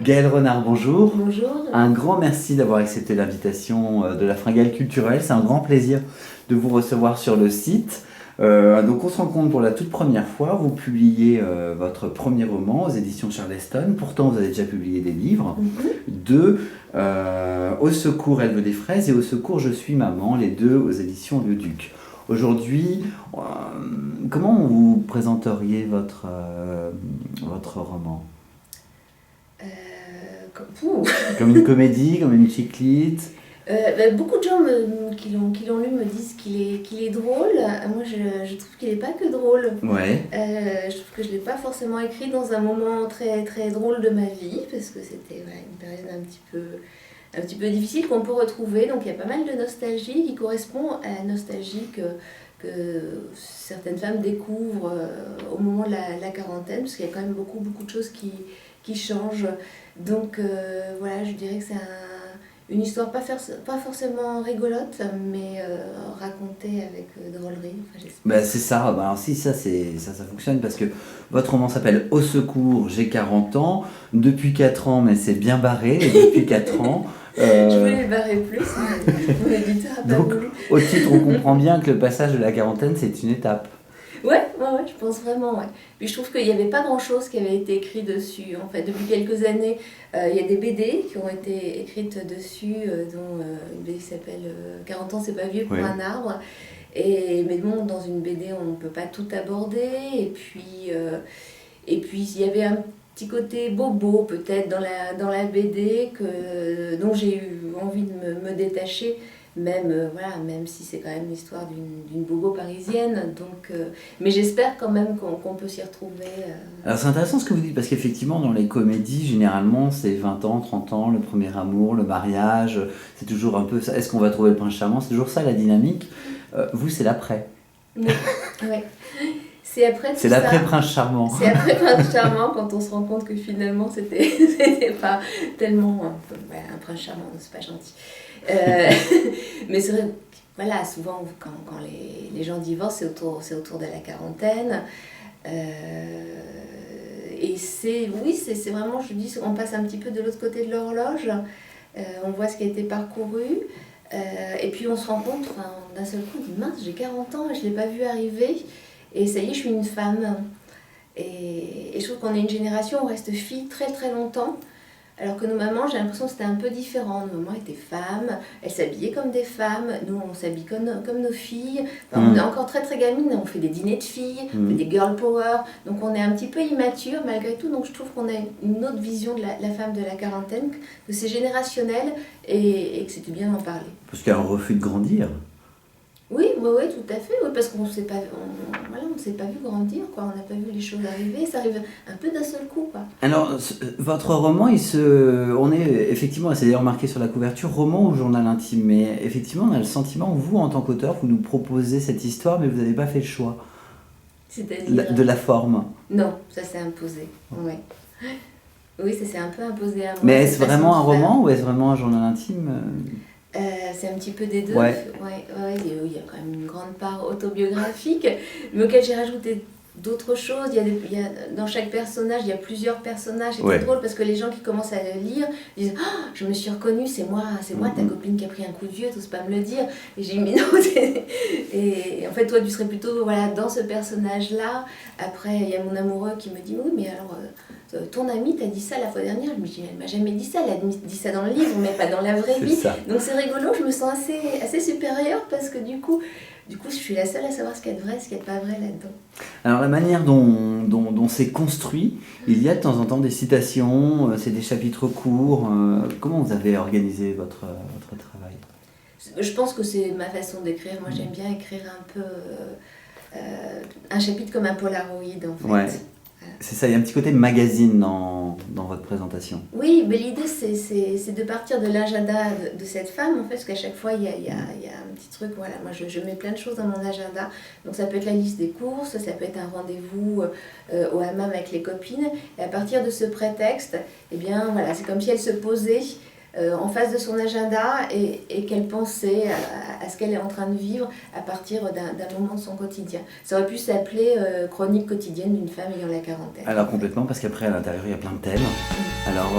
Gaëlle Renard, bonjour. Bonjour. Un grand merci d'avoir accepté l'invitation de la Fringale Culturelle. C'est un grand plaisir de vous recevoir sur le site. Donc on se rencontre pour la toute première fois. Vous publiez votre premier roman aux éditions Charleston. Pourtant, vous avez déjà publié des livres. Deux, Au secours, elle veut des fraises et Au secours, je suis maman, les deux aux éditions Le Duc. Aujourd'hui, comment vous présenteriez votre roman? Comme une comédie, comme une chiclite? Beaucoup de gens qui l'ont lu me disent qu'il est drôle. Moi, je trouve qu'il n'est pas que drôle. Ouais. Je trouve que je ne l'ai pas forcément écrit dans un moment très, très drôle de ma vie, parce que c'était une période un petit peu difficile qu'on peut retrouver. Donc, il y a pas mal de nostalgie qui correspond à la nostalgie que certaines femmes découvrent au moment de la quarantaine, parce qu'il y a quand même beaucoup, beaucoup de choses qui changent. Donc, voilà, je dirais que c'est une histoire pas forcément rigolote, mais racontée avec drôlerie. Enfin, Bah, c'est ça. Alors, si ça fonctionne parce que votre roman s'appelle Au secours, j'ai 40 ans. Depuis 4 ans, mais c'est bien barré. Et depuis 4 ans. Je voulais le barrer plus, mais mon éditeur a pas Donc, voulu. au titre, on comprend bien que le passage de la quarantaine, c'est une étape. Ouais, je pense vraiment, ouais. Puis je trouve qu'il n'y avait pas grand-chose qui avait été écrit dessus. En fait, depuis quelques années, il y a des BD qui ont été écrites dessus, dont une BD qui s'appelle 40 ans, c'est pas vieux pour un arbre. Mais bon, dans une BD, on ne peut pas tout aborder. Et puis, il y avait un petit côté bobo, peut-être, dans la BD, dont j'ai eu envie de me détacher. Même si c'est quand même l'histoire d'une bobo parisienne. Donc, mais j'espère quand même qu'on peut s'y retrouver. Alors c'est intéressant ce que vous dites, parce qu'effectivement dans les comédies, généralement c'est 20 ans, 30 ans, le premier amour, le mariage, c'est toujours un peu ça. Est-ce qu'on va trouver le prince charmant? C'est toujours ça la dynamique. Vous, c'est l'après. Oui, ouais. C'est après C'est l'après-prince charmant. C'est après prince charmant quand on se rend compte que finalement c'était pas tellement un prince charmant, c'est pas gentil. Mais c'est vrai, voilà, souvent quand les gens divorcent, c'est autour de la quarantaine. Et c'est vraiment, je dis, on passe un petit peu de l'autre côté de l'horloge. On voit ce qui a été parcouru. Et puis on se rend compte d'un seul coup, on dit mince, j'ai 40 ans et je ne l'ai pas vu arriver. Et ça y est, je suis une femme. Et je trouve qu'on est une génération où on reste fille très très longtemps. Alors que nos mamans, j'ai l'impression que c'était un peu différent. Nos mamans étaient femmes, elles s'habillaient comme des femmes. Nous, on s'habille comme nos filles. Enfin, on est encore très très gamines, on fait des dîners de filles, on fait des girl power. Donc on est un petit peu immature malgré tout. Donc je trouve qu'on a une autre vision de la femme de la quarantaine, que c'est générationnel et que c'était bien d'en parler. Parce qu'il y a un refus de grandir. Oui, tout à fait. Oui, parce qu'on ne s'est pas vu grandir, quoi. On n'a pas vu les choses arriver. Ça arrive un peu d'un seul coup, quoi. Alors, votre roman, on est effectivement, c'est d'ailleurs marqué sur la couverture, roman ou journal intime. Mais effectivement, on a le sentiment, vous, en tant qu'auteur, vous nous proposez cette histoire, mais vous n'avez pas fait le choix. C'est-à-dire de la forme. Non, ça s'est imposé. Ouais. Oui, ça s'est un peu imposé à moi. Mais est-ce vraiment un roman ou est-ce vraiment un journal intime? C'est un petit peu des deux. Ouais. Il y a quand même une grande part autobiographique, mais auquel j'ai rajouté d'autres choses. Dans chaque personnage, il y a plusieurs personnages. C'est très drôle parce que les gens qui commencent à le lire disent oh, je me suis reconnue, c'est moi ta copine qui a pris un coup de vieux, t'oses pas me le dire. Et j'ai dit mais non. Et en fait, toi, tu serais plutôt dans ce personnage-là. Après, il y a mon amoureux qui me dit oui, mais alors. Ton amie t'a dit ça la fois dernière. Je me dis, elle m'a jamais dit ça, elle a dit ça dans le livre, mais pas dans la vraie vie. Donc c'est rigolo, je me sens assez supérieure parce que du coup, je suis la seule à savoir ce qu'il y a de vrai, ce qu'il n'y a de pas vrai là-dedans. Alors la manière dont c'est construit, il y a de temps en temps des citations, c'est des chapitres courts. Comment vous avez organisé votre travail? Je pense que c'est ma façon d'écrire. Moi j'aime bien écrire un peu un chapitre comme un Polaroid en fait. Ouais. C'est ça, il y a un petit côté magazine dans votre présentation. Oui, mais l'idée c'est de partir de l'agenda de cette femme, en fait, parce qu'à chaque fois il y a un petit truc, voilà, moi je mets plein de choses dans mon agenda, donc ça peut être la liste des courses, ça peut être un rendez-vous au hammam avec les copines, et à partir de ce prétexte, eh bien voilà, c'est comme si elle se posait en face de son agenda et qu'elle pensait à ce qu'elle est en train de vivre à partir d'un moment de son quotidien. Ça aurait pu s'appeler Chronique quotidienne d'une femme ayant la quarantaine. Alors complètement, parce qu'après à l'intérieur il y a plein de thèmes. Alors